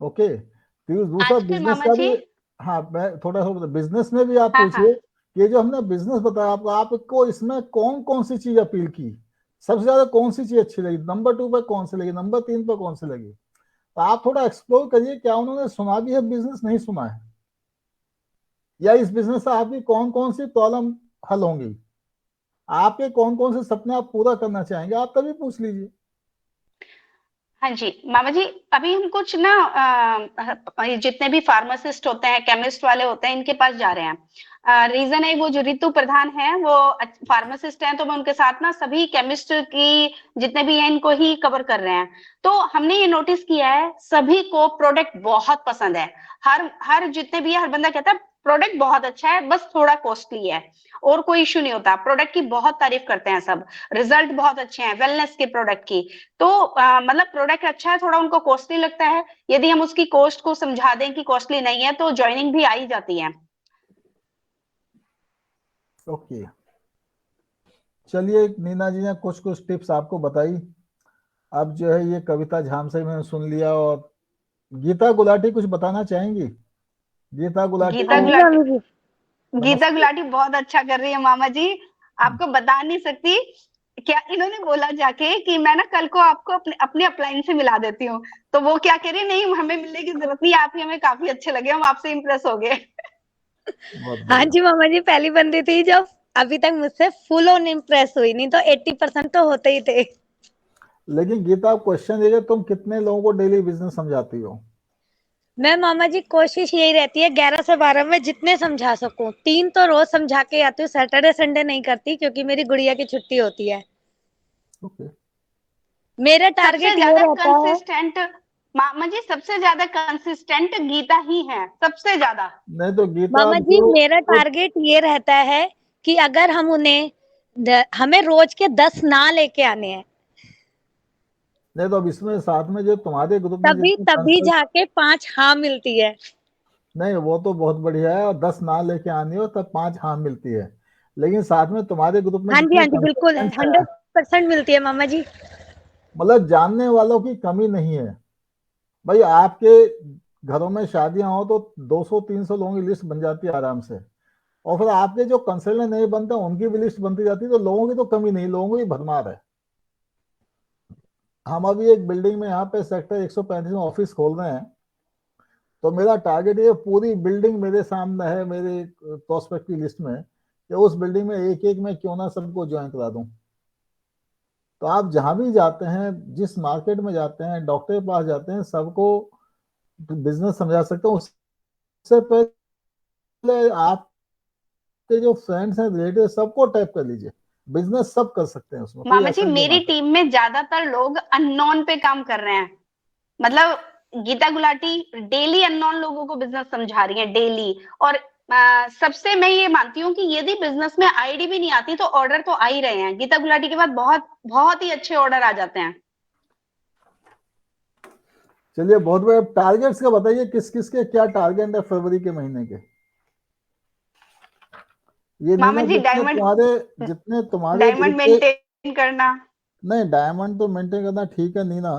Speaker 2: ओके। तो दूसरा
Speaker 1: आज फिर
Speaker 2: बिजनेस
Speaker 1: मामा
Speaker 2: का भी,
Speaker 1: जी।
Speaker 2: हाँ मैं थोड़ा सा बिजनेस में भी आप
Speaker 1: हाँ
Speaker 2: पूछिए
Speaker 1: हाँ।
Speaker 2: कि ये जो हमने बिजनेस बताया आपको, आपको इसमें कौन कौन सी चीज अपील की, सबसे ज्यादा कौन सी चीज अच्छी लगी, नंबर 2 पे कौन सी लगी, नंबर 3 पे कौन सी लगी। तो आप थोड़ा एक्सप्लोर करिए क्या उन्होंने सुना भी है बिजनेस, नहीं सुना है। या इस बिजनेस से आपकी कौन कौन सी प्रॉब्लम हल होंगी, आपके कौन कौन से सपने आप पूरा करना चाहेंगे, आप तभी पूछ लीजिए।
Speaker 1: हाँ जी मामा जी, अभी हम कुछ ना ये जितने भी फार्मासिस्ट होते हैं, केमिस्ट वाले होते हैं, इनके पास जा रहे हैं। रीजन है वो जो ऋतु प्रधान है वो फार्मासिस्ट हैं, तो मैं उनके साथ ना सभी केमिस्ट की जितने भी हैं इनको ही कवर कर रहे हैं। तो हमने ये नोटिस किया है सभी को प्रोडक्ट बहुत पसंद है। हर हर जितने भी है हर बंदा कहता है प्रोडक्ट बहुत अच्छा है, बस थोड़ा कॉस्टली है, और कोई इश्यू नहीं होता। प्रोडक्ट की बहुत तारीफ करते हैं सब, रिजल्ट बहुत अच्छे हैं वेलनेस के प्रोडक्ट की। तो मतलब प्रोडक्ट अच्छा है, थोड़ा उनको कॉस्टली लगता है। यदि हम उसकी कॉस्ट को समझा दें कि कॉस्टली नहीं है, तो ज्वाइनिंग भी आ ही जाती है।
Speaker 2: ओके, चलिए नीना जी ने कुछ कुछ टिप्स आपको बताई। अब जो है ये कविता झाम से मैंने सुन लिया, और गीता गुलाटी कुछ बताना चाहेंगी? गीता गुलाटी
Speaker 1: गीता
Speaker 6: हाँ जी
Speaker 1: गुलाटी,
Speaker 6: मामी जी।
Speaker 1: गीता
Speaker 2: नमस्ते।
Speaker 1: गुलाटी बहुत अच्छा कर रही है मामा जी, आपको बता नहीं सकती क्या इन्होंने बोला जाके कि मैं ना कल को आपको अपने अपने अपलाइन से मिला देती हूँ। तो वो क्या कह रही, नहीं हमें मिलने की जरूरत नहीं, आप ही हमें काफी अच्छे लगे, हम आपसे इम्प्रेस हो गए।
Speaker 2: बहुत
Speaker 5: हाँ
Speaker 2: बढ़िया।
Speaker 5: जी मामा जी, पहली बंदी थी जो अभी तक मुझसे फुल ऑन इम्प्रेस हुई, नहीं तो 80% तो होते ही थे।
Speaker 2: लेकिन गीता, क्वेश्चन ये है, तुम कितने लोगों को डेली बिजनेस समझाती हो?
Speaker 5: मैं मामा जी कोशिश यही रहती है 11 से 12 में जितने समझा सकूं। 3 तो रोज समझा के आती हूँ, सैटरडे संडे नहीं करती क्योंकि मेरी गुड़िया की छुट्टी होती है।
Speaker 2: ओके।
Speaker 5: मेरा
Speaker 1: सबसे
Speaker 5: टारगेट ये
Speaker 1: ज्यादा
Speaker 5: रहता है,
Speaker 1: कंसिस्टेंट मामा जी, सबसे ज्यादा कंसिस्टेंट गीता ही है, सबसे ज्यादा।
Speaker 2: नहीं तो गीता,
Speaker 5: मामा
Speaker 2: अब
Speaker 5: जी
Speaker 2: जो
Speaker 5: मेरा
Speaker 2: तो,
Speaker 5: टारगेट ये रहता है कि अगर हम उन्हें हमें रोज के 10 ना लेके आने हैं,
Speaker 2: नहीं तो अब इसमें साथ में जो तुम्हारे ग्रुप में
Speaker 5: तभी
Speaker 2: जितने
Speaker 5: तभी
Speaker 2: कंसल्ट,
Speaker 5: जाके 5 हाँ मिलती है।
Speaker 2: नहीं वो तो बहुत बढ़िया है, और 10 ना लेके आनी हो तब 5 हाँ मिलती है। लेकिन साथ में तुम्हारे ग्रुप में जितने
Speaker 5: हाँ जी बिल्कुल
Speaker 2: कंसल्टेंट्स हैं,
Speaker 5: 100% मिलती है मामा जी।
Speaker 2: मतलब जानने वालों की कमी नहीं है। भाई आपके घरों में शादियां हो तो 200-300 लोगों की लिस्ट बन जाती है आराम से, और फिर आपके जो कंसल्टेंट नहीं बनते उनकी भी लिस्ट बनती जाती है, तो लोगों की तो कमी नहीं, लोगों की भरमार है। हम अभी एक बिल्डिंग में यहाँ पे सेक्टर 135 में ऑफिस खोल रहे हैं, तो मेरा टारगेट ये पूरी बिल्डिंग मेरे सामने है, मेरे प्रोस्पेक्ट की लिस्ट में, कि उस बिल्डिंग में एक एक में क्यों ना सबको ज्वाइन करा दूं। तो आप जहां भी जाते हैं, जिस मार्केट में जाते हैं, डॉक्टर के पास जाते हैं, सबको बिजनेस समझा सकते हो। उससे पहले आपके जो फ्रेंड्स हैं, रिलेटिव, सबको टैप कर लीजिए, बिजनेस सब कर सकते हैं, उसमें कोई
Speaker 1: मामा जी
Speaker 2: ऐसा नहीं
Speaker 1: मेरी
Speaker 2: बात है।
Speaker 1: टीम में ज्यादातर लोग अननोन पे काम कर रहे हैं। मतलब गीता गुलाटी डेली अननोन लोगों को बिजनेस समझा रही है डेली। और सबसे मैं ये मानती हूँ कि यदि बिजनेस में आईडी भी नहीं आती तो ऑर्डर तो आ ही रहे हैं। गीता गुलाटी के बाद बहुत बहुत ही अच्छे ऑर्डर आ जाते हैं।
Speaker 2: चलिए बहुत बढ़िया। टारगेट्स का बताइए, किस किस के क्या टारगेट है फरवरी के महीने के? ये नहीं
Speaker 1: मामा
Speaker 2: ना,
Speaker 1: जी
Speaker 2: जितने तुम्हारे
Speaker 1: डायमंड
Speaker 2: ग्रुप के,
Speaker 1: मेंटेन करना।
Speaker 2: नहीं डायमंड तो मेंटेन करना ठीक है नीना,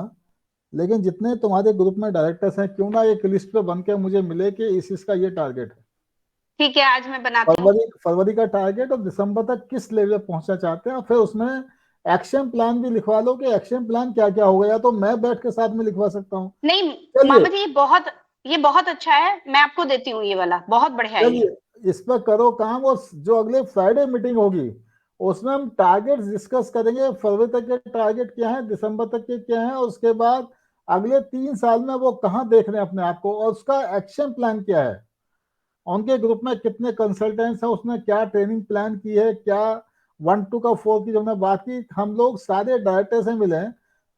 Speaker 2: लेकिन जितने तुम्हारे ग्रुप में डायरेक्टर्स हैं, क्यों ना एक लिस्ट पे बन के मुझे मिले कि इस इसका ये टारगेट है।
Speaker 1: ठीक है, आज मैं बनाती हूँ।
Speaker 2: फरवरी का टारगेट, और दिसंबर तक किस लेवल पे पहुंचना चाहते हैं, और फिर उसमें एक्शन प्लान भी लिखवा लो कि एक्शन प्लान क्या क्या होगा, या तो मैं बैठ के साथ में लिखवा सकता हूँ।
Speaker 1: नहीं
Speaker 2: चलिए,
Speaker 1: मामा जी, ये बहुत अच्छा है, मैं आपको देती हूँ ये वाला, बहुत बढ़िया है ये।
Speaker 2: चलिए इस पर करो काम, और जो अगले फ्राइडे मीटिंग होगी उसमें हम टारगेट्स डिस्कस करेंगे। फरवरी तक के टारगेट क्या है, दिसंबर तक के क्या है, और उसके बाद अगले 3 साल में वो कहाँ देख रहे हैं अपने आप को, और उसका एक्शन प्लान क्या है। उनके ग्रुप में कितने कंसल्टेंट्स हैं, उसने क्या ट्रेनिंग प्लान की है, क्या 1 2 का 4 की जो हमने बात की, हम लोग सारे डायरेक्टर से मिले।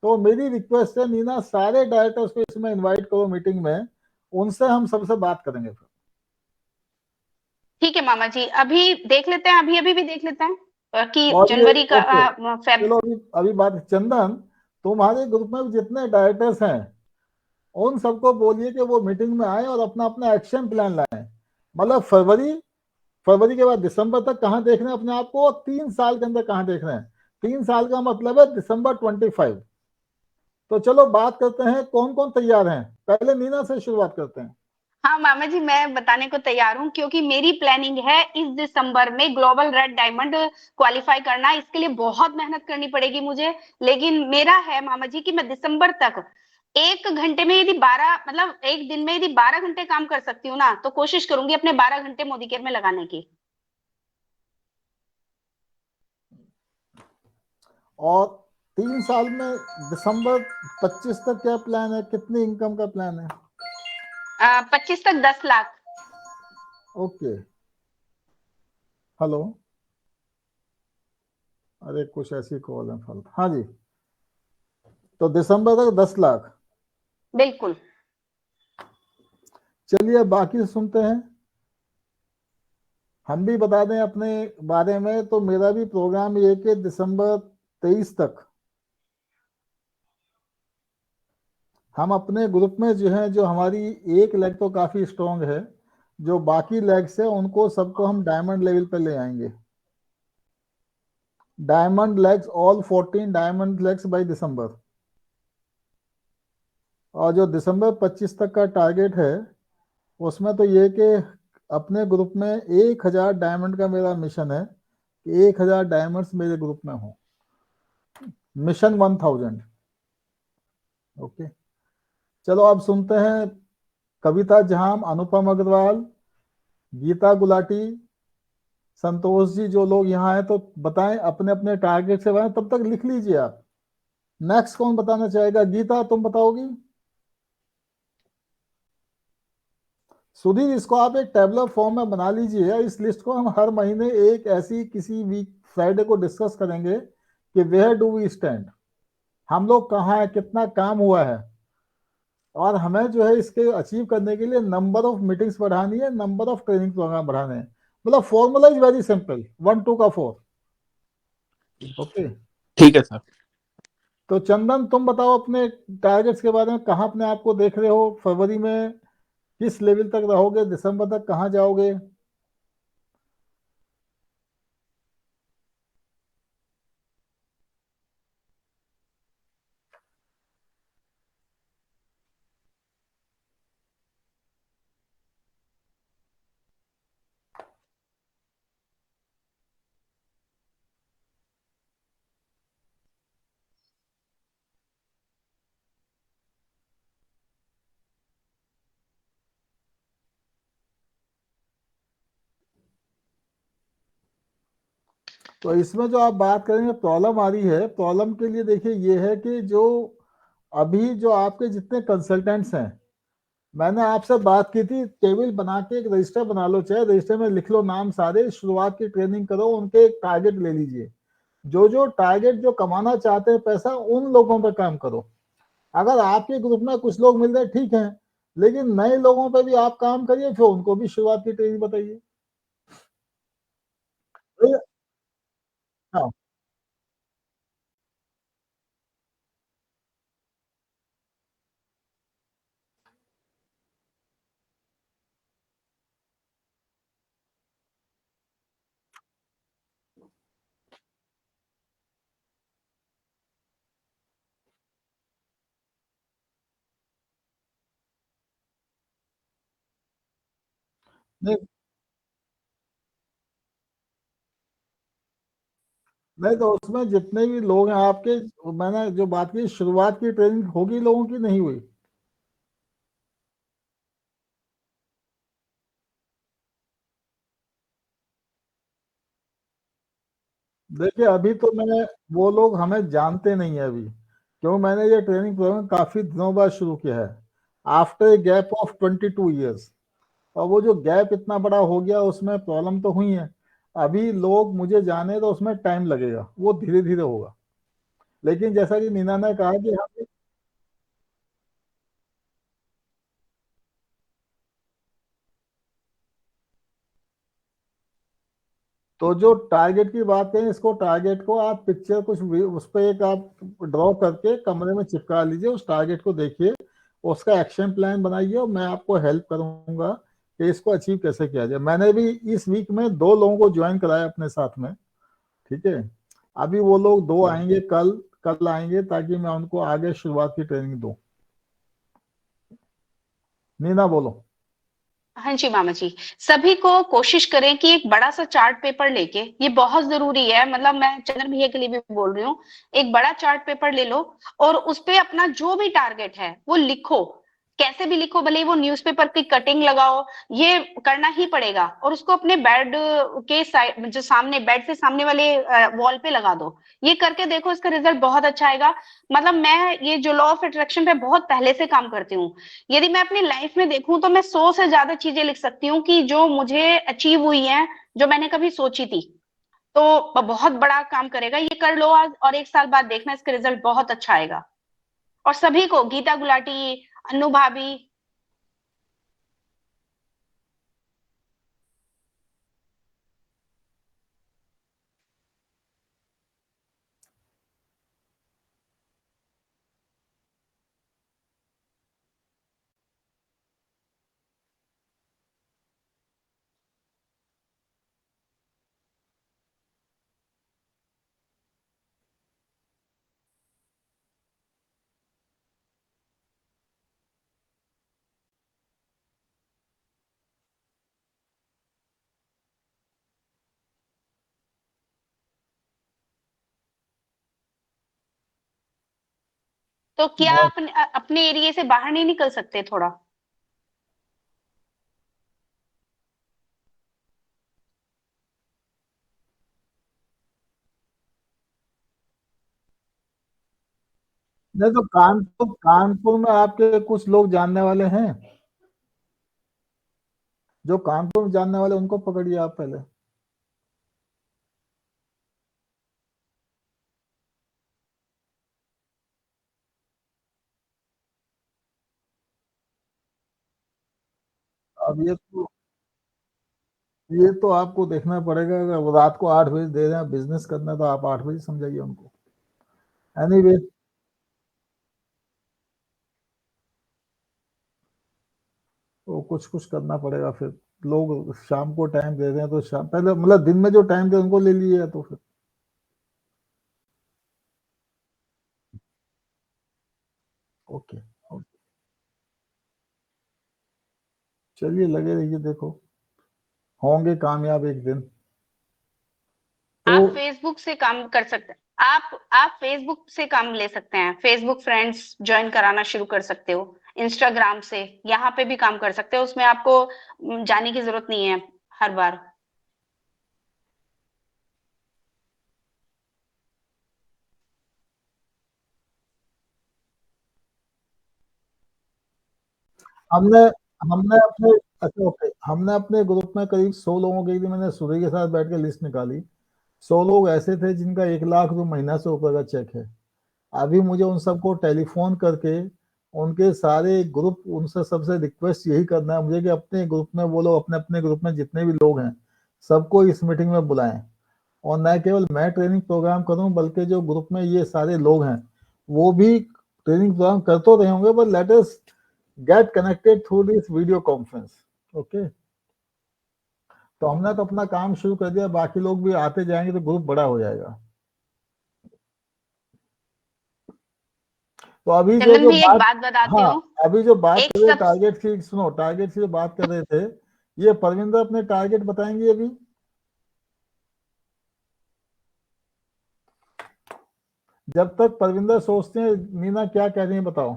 Speaker 2: तो मेरी रिक्वेस्ट है नीना, सारे डायरेक्टर्स को इसमें इनवाइट करो मीटिंग में, उनसे हम सबसे बात करेंगे फिर।
Speaker 1: ठीक है मामा जी, अभी देख लेते हैं, अभी अभी भी देख लेते हैं कि
Speaker 2: और ये
Speaker 1: जनवरी का
Speaker 2: ओके,
Speaker 1: फेब।
Speaker 2: चलो अभी अभी बात, चंदन तुम्हारे ग्रुप में जितने डायरेक्टर्स हैं उन सबको बोलिए कि वो मीटिंग में आए और अपना अपना एक्शन प्लान लाएं। मतलब फरवरी के बाद दिसंबर तक कहाँ देख रहे हैं अपने आप को, और 3 साल के अंदर कहाँ देख रहे हैं। 3 साल का मतलब है दिसंबर 25। तो चलो बात करते हैं, कौन कौन तैयार हैं, पहले नीना से शुरुआत करते हैं।
Speaker 1: हाँ मामा जी, मैं बताने को तैयार हूँ, क्योंकि मेरी प्लानिंग है इस दिसंबर में ग्लोबल रेड डायमंड क्वालिफाई करना। इसके लिए बहुत मेहनत करनी पड़ेगी मुझे, लेकिन मेरा है मामा जी कि मैं दिसंबर तक एक घंटे में यदि 12 मतलब एक दिन में यदि 12 घंटे काम कर सकती हूँ ना, तो कोशिश करूंगी अपने 12 घंटे मोदी केयर में लगाने की।
Speaker 2: और 3 साल में दिसंबर 25 तक क्या प्लान है, कितनी इनकम का प्लान है?
Speaker 1: 25 तक 10 लाख।
Speaker 2: ओके। हेलो, अरे कुछ ऐसी कॉल है फालतू। हाँ जी, तो दिसंबर तक 10 लाख।
Speaker 1: बिल्कुल।
Speaker 2: चलिए बाकी सुनते हैं। हम भी बता दें अपने बारे में, तो मेरा भी प्रोग्राम ये है कि दिसंबर 23 तक हम अपने ग्रुप में जो है, जो हमारी एक लेग तो काफी स्ट्रांग है, जो बाकी लेग्स है उनको सबको हम डायमंड लेवल पे ले आएंगे। Diamond legs, all 14 diamond legs by December. और जो दिसंबर 25 तक का टारगेट है, उसमें तो ये कि अपने ग्रुप में 1000 डायमंड का मेरा मिशन है कि 1000 डायमंड्स मेरे ग्रुप में हो। मिशन 1000। ओके, चलो अब सुनते हैं कविता जहाम, अनुपम अग्रवाल, गीता गुलाटी, संतोष जी, जो लोग यहाँ हैं तो बताएं अपने अपने टारगेट से बताएं, तब तक लिख लीजिए आप। नेक्स्ट कौन बताना चाहेगा? गीता तुम बताओगी? सुधीर, इसको आप एक टेबलर फॉर्म में बना लीजिए। इस लिस्ट को हम हर महीने एक ऐसी किसी वीक फ्राइडे को डिस्कस करेंगे कि वेयर डू वी स्टैंड, हम लोग कहाँ है, कितना काम हुआ है। और हमें जो है इसके अचीव करने के लिए नंबर ऑफ मीटिंग्स बढ़ानी है, नंबर ऑफ ट्रेनिंग प्रोग्राम बढ़ाने हैं। मतलब फॉर्मूला इज वेरी सिंपल, 1 2 का 4। ओके,
Speaker 7: ठीक है सर।
Speaker 2: तो चंदन तुम बताओ अपने टारगेट्स के बारे में, कहाँ अपने आप को देख रहे हो फरवरी में, किस लेवल तक रहोगे, दिसंबर तक कहाँ जाओगे? तो इसमें जो आप बात करेंगे प्रॉब्लम आ रही है, प्रॉब्लम के लिए देखिए ये है कि जो अभी जो आपके जितने कंसल्टेंट्स हैं, मैंने आपसे बात की थी, टेबल बना के एक रजिस्टर बना लो, चाहे रजिस्टर में लिख लो नाम सारे, शुरुआत की ट्रेनिंग करो, उनके एक टारगेट ले लीजिए। जो जो टारगेट जो कमाना चाहते हैं पैसा, उन लोगों पर काम करो। अगर आपके ग्रुप में कुछ लोग मिल रहे ठीक है, लेकिन नए लोगों पर भी आप काम करिए, फिर उनको भी शुरुआत की ट्रेनिंग बताइए। हाँ, नहीं नहीं, तो उसमें जितने भी लोग हैं आपके, मैंने जो बात की, शुरुआत की ट्रेनिंग होगी लोगों की, नहीं हुई? देखिए अभी तो मैं, वो लोग हमें जानते नहीं है अभी, क्यों मैंने ये ट्रेनिंग प्रोग्राम काफी दिनों बाद शुरू किया है, after a gap of 22 years. और वो जो गैप इतना बड़ा हो गया, उसमें प्रॉब्लम तो हुई है। अभी लोग मुझे जाने तो उसमें टाइम लगेगा, वो धीरे धीरे होगा। लेकिन जैसा कि नीना ने कहा कि हम, तो जो टारगेट की बात करें, इसको टारगेट को आप पिक्चर कुछ उस पर एक आप ड्रॉ करके कमरे में चिपका लीजिए, उस टारगेट को देखिए, उसका एक्शन प्लान बनाइए, और मैं आपको हेल्प करूंगा कि इसको अचीव कैसे किया जाए। मैंने भी इस वीक में 2 लोगों को ज्वाइन कराया अपने साथ में, ठीक है। अभी वो लोग 2 आएंगे, कल कल आएंगे, ताकि मैं उनको आगे शुरुआत की ट्रेनिंग दूं। नीना बोलो।
Speaker 1: हाँ जी मामा जी, सभी को कोशिश करें कि एक बड़ा सा चार्ट पेपर लेके, ये बहुत जरूरी है, मतलब मैं चंदन भैया के लिए भी बोल रही हूँ, एक बड़ा चार्ट पेपर ले लो और उस पे अपना जो भी टारगेट है वो लिखो, कैसे भी लिखो, भले ही वो न्यूज़पेपर की कटिंग लगाओ, ये करना ही पड़ेगा और उसको अपने बेड के साइड, जो सामने बेड से सामने वाले वॉल पे लगा दो। ये करके देखो, इसका रिजल्ट बहुत अच्छा आएगा। मतलब मैं ये जो लॉ ऑफ अट्रैक्शन पे बहुत पहले से काम करती हूँ। यदि मैं अपनी लाइफ में देखूं तो मैं 100 से ज्यादा चीजें लिख सकती हूँ कि जो मुझे अचीव हुई हैं, जो मैंने कभी सोची थी। तो बहुत बड़ा काम करेगा, ये कर लो आज और 1 साल बाद देखना इसका रिजल्ट बहुत अच्छा आएगा। और सभी को, गीता गुलाटी, अनु भाभी, तो क्या
Speaker 2: बहुत
Speaker 1: अपने एरिया से बाहर नहीं निकल सकते थोड़ा?
Speaker 2: नहीं तो कानपुर में आपके कुछ लोग जानने वाले हैं, जो कानपुर में जानने वाले उनको पकड़िए आप पहले। अब ये तो आपको देखना पड़ेगा, अगर वो रात को 8 बजे दे रहे हैं बिजनेस करना, तो आप 8 बजे समझाइए उनको। एनीवे, तो कुछ कुछ करना पड़ेगा फिर। लोग शाम को टाइम दे रहे हैं तो शाम, पहले मतलब दिन में जो टाइम दे उनको ले लीजिए तो फिर। Okay, okay. चलिए लगे रहिए, देखो होंगे कामयाब एक दिन। तो
Speaker 1: आप फेसबुक से काम कर सकते हैं, आप फेसबुक से काम ले सकते हैं, फेसबुक फ्रेंड्स ज्वाइन कराना शुरू कर सकते हो, इंस्टाग्राम से यहाँ पे भी काम कर सकते हो, उसमें आपको जाने की जरूरत नहीं है हर बार।
Speaker 2: हमने हमने अपने अच्छा, ओके, हमने अपने ग्रुप में करीब 100 लोगों की, मैंने सूर्य के साथ बैठ के लिस्ट निकाली। 100 लोग ऐसे थे जिनका 1 लाख रुपए महीना से ऊपर का चेक है। अभी मुझे उन सबको टेलीफोन करके उनके सारे ग्रुप, उनसे सबसे रिक्वेस्ट यही करना है मुझे कि अपने ग्रुप में वो लोग अपने अपने ग्रुप में जितने भी लोग हैं सबको इस मीटिंग में बुलाएं। और न केवल मैं ट्रेनिंग प्रोग्राम करूं, बल्कि जो ग्रुप में ये सारे लोग हैं वो भी ट्रेनिंग प्रोग्राम कर तो रहे होंगे, but let us get connected through this video conference. Okay, तो हमने तो अपना काम शुरू कर दिया, बाकी लोग भी आते जाएंगे तो ग्रुप बड़ा हो जाएगा। तो अभी जो
Speaker 1: चंदन
Speaker 2: जो
Speaker 1: भी एक
Speaker 2: बात,
Speaker 1: बात बताती
Speaker 2: हाँ,
Speaker 1: हूँ,
Speaker 2: अभी जो बात
Speaker 1: एक
Speaker 2: कर रहे
Speaker 1: सब
Speaker 2: टारगेट की, सुनो, टारगेट की जो बात कर रहे थे, ये परविंदर अपने टारगेट बताएंगे अभी। जब तक परविंदर सोचते हैं, नीना क्या कह रही है बताओ।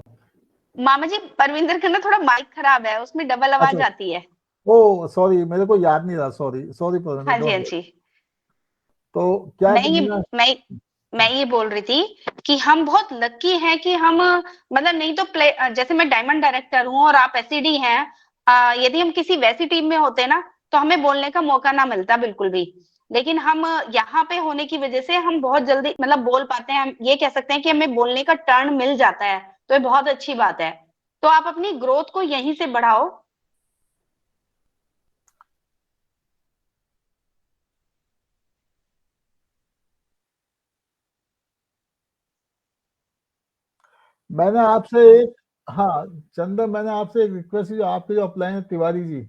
Speaker 1: मामा जी, परविंदर का ना थोड़ा माइक खराब है, उसमें डबल
Speaker 2: अच्छा,
Speaker 1: आवाज आती है।
Speaker 2: ओ सॉरी, मेरे को याद नहीं रहा, सॉरी सॉरी परविंदर,
Speaker 1: हाँ जी,
Speaker 2: डोंट
Speaker 1: हाँ
Speaker 2: वरी।
Speaker 1: जी।
Speaker 2: तो क्या
Speaker 1: मैं ये
Speaker 2: नीना।
Speaker 1: मैं मैं ये बोल रही थी कि हम बहुत लकी हैं कि हम, मतलब नहीं तो जैसे मैं डायमंड डायरेक्टर हूँ और आप एसईडी हैं, यदि हम किसी वैसी टीम में होते ना तो हमें बोलने का मौका ना मिलता बिल्कुल भी। लेकिन हम यहाँ पे होने की वजह से हम बहुत जल्दी मतलब बोल पाते हैं, हम ये कह सकते हैं कि हमें बोलने का टर्न मिल जाता है, तो ये बहुत अच्छी बात है। तो आप अपनी ग्रोथ को यहीं से बढ़ाओ।
Speaker 2: मैंने आपसे एक, हाँ चंदन, मैंने आपसे एक रिक्वेस्ट की, आपके जो अपलाइन है तिवारी जी,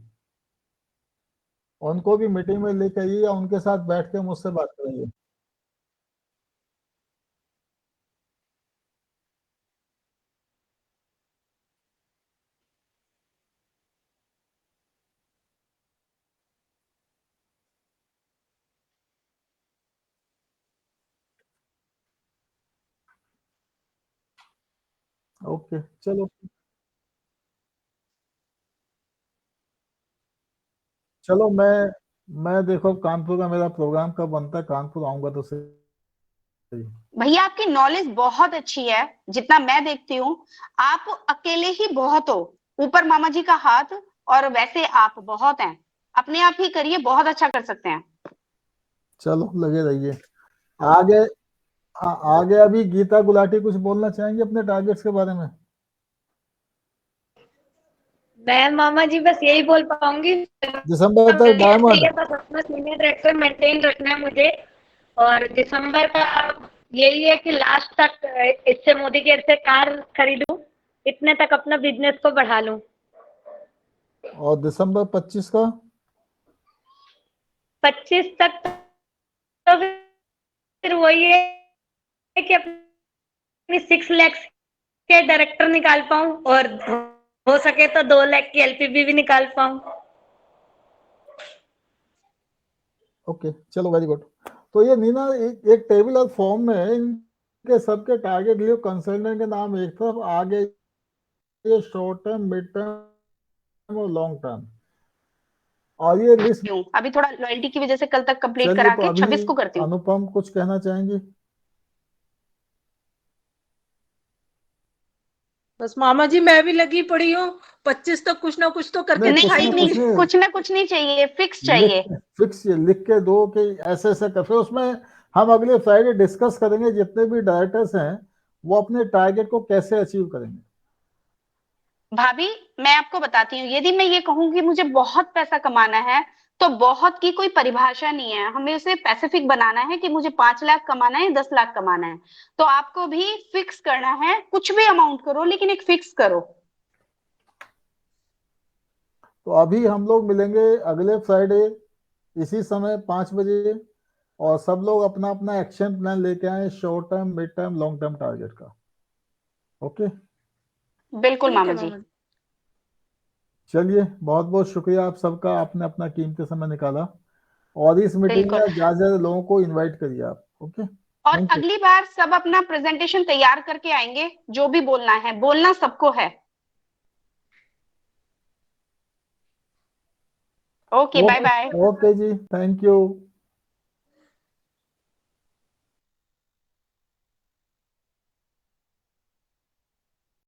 Speaker 2: उनको भी मीटिंग में लेके आइए या उनके साथ बैठ के मुझसे बात कराइए। ओके चलो चलो मैं देखो कानपुर का मेरा प्रोग्राम कब बनता है, कानपुर आऊंगा तो सही।
Speaker 1: भैया आपकी नॉलेज बहुत अच्छी है, जितना मैं देखती हूँ आप अकेले ही बहुत हो, ऊपर मामा जी का हाथ, और वैसे आप बहुत हैं, अपने आप ही करिए, बहुत अच्छा कर सकते हैं।
Speaker 2: चलो लगे रहिए। आगे आगे अभी गीता गुलाटी कुछ बोलना चाहेंगे अपने टारगेट्स के बारे में?
Speaker 5: मैं मामा जी बस यही बोल पाऊंगी,
Speaker 2: दिसंबर तक
Speaker 5: ऐसे ही
Speaker 2: डायमंड।
Speaker 5: है, बस अपना सीनियर डायरेक्टर मेंटेन रखना है मुझे। और दिसंबर का यही है कि लास्ट तक इससे मोदी केयर से कार खरीदूं, इतने तक अपना बिजनेस को बढ़ा लूं।
Speaker 2: और दिसंबर 25 का
Speaker 5: 25 तक तो फिर वही है कि अपनी 6 लाख के डायरेक्टर निकाल पाऊं, और हो सके तो 2 लाख की एलपीबी भी निकाल पाऊं।
Speaker 2: ओके चलो वेरी गुड। तो ये नीना एक टेबल और फॉर्म में है, इनके सबके टारगेट लियो, कंसल्टेंट के नाम एक तरफ, आगे ये शॉर्ट टर्म, मिड टर्म और लॉन्ग टर्म, और ये लिस्ट।
Speaker 1: क्यों अभी थोड़ा लॉयल्टी की वजह से कल तक कंप्लीट
Speaker 2: चलिए
Speaker 1: करा
Speaker 2: तो
Speaker 1: के
Speaker 2: अभी
Speaker 1: 26 को करती हूँ।
Speaker 2: अनुपम कुछ कहना चाहेंगे?
Speaker 4: बस मामा जी मैं भी लगी पड़ी हूँ, 25 तक कुछ ना कुछ तो करके
Speaker 2: नहीं
Speaker 1: नहीं
Speaker 4: दिखाएंगी।
Speaker 1: नहीं, कुछ ना कुछ नहीं चाहिए, फिक्स
Speaker 2: लिख
Speaker 1: चाहिए।
Speaker 2: फिक्स लिख के दो कि ऐसे ऐसे कर, फिर उसमें हम अगले फ्राइडे डिस्कस करेंगे जितने भी डायरेक्टर्स हैं वो अपने टारगेट को कैसे अचीव करेंगे।
Speaker 1: भाभी मैं आपको बताती हूँ, यदि मैं ये कहूँ कि मुझे बहुत पैसा कमाना है, तो बहुत की कोई परिभाषा नहीं है, हमें उसे पैसिफिक बनाना है कि मुझे 5 लाख कमाना है, 10 लाख कमाना है। तो आपको भी फिक्स करना है, कुछ भी अमाउंट करो लेकिन एक फिक्स करो।
Speaker 2: तो अभी हम लोग मिलेंगे अगले फ्राइडे इसी समय 5 बजे, और सब लोग अपना अपना एक्शन प्लान लेके आए, short term, mid term, long term target का। ओके
Speaker 1: बिल्कुल
Speaker 4: ठीक है
Speaker 1: मामा जी।
Speaker 4: मामा जी।
Speaker 2: चलिए बहुत बहुत शुक्रिया आप सबका, आपने अपना कीमती समय निकाला, और इस मीटिंग में
Speaker 1: बिल्कुल।
Speaker 2: ज्यादा ज्यादा लोगों को इनवाइट करिए आप। ओके
Speaker 1: और
Speaker 2: थैंक यू।
Speaker 1: अगली बार सब अपना प्रेजेंटेशन तैयार करके आएंगे, जो भी बोलना है, बोलना सबको है। Okay bye bye.
Speaker 2: ओके जी थैंक यू।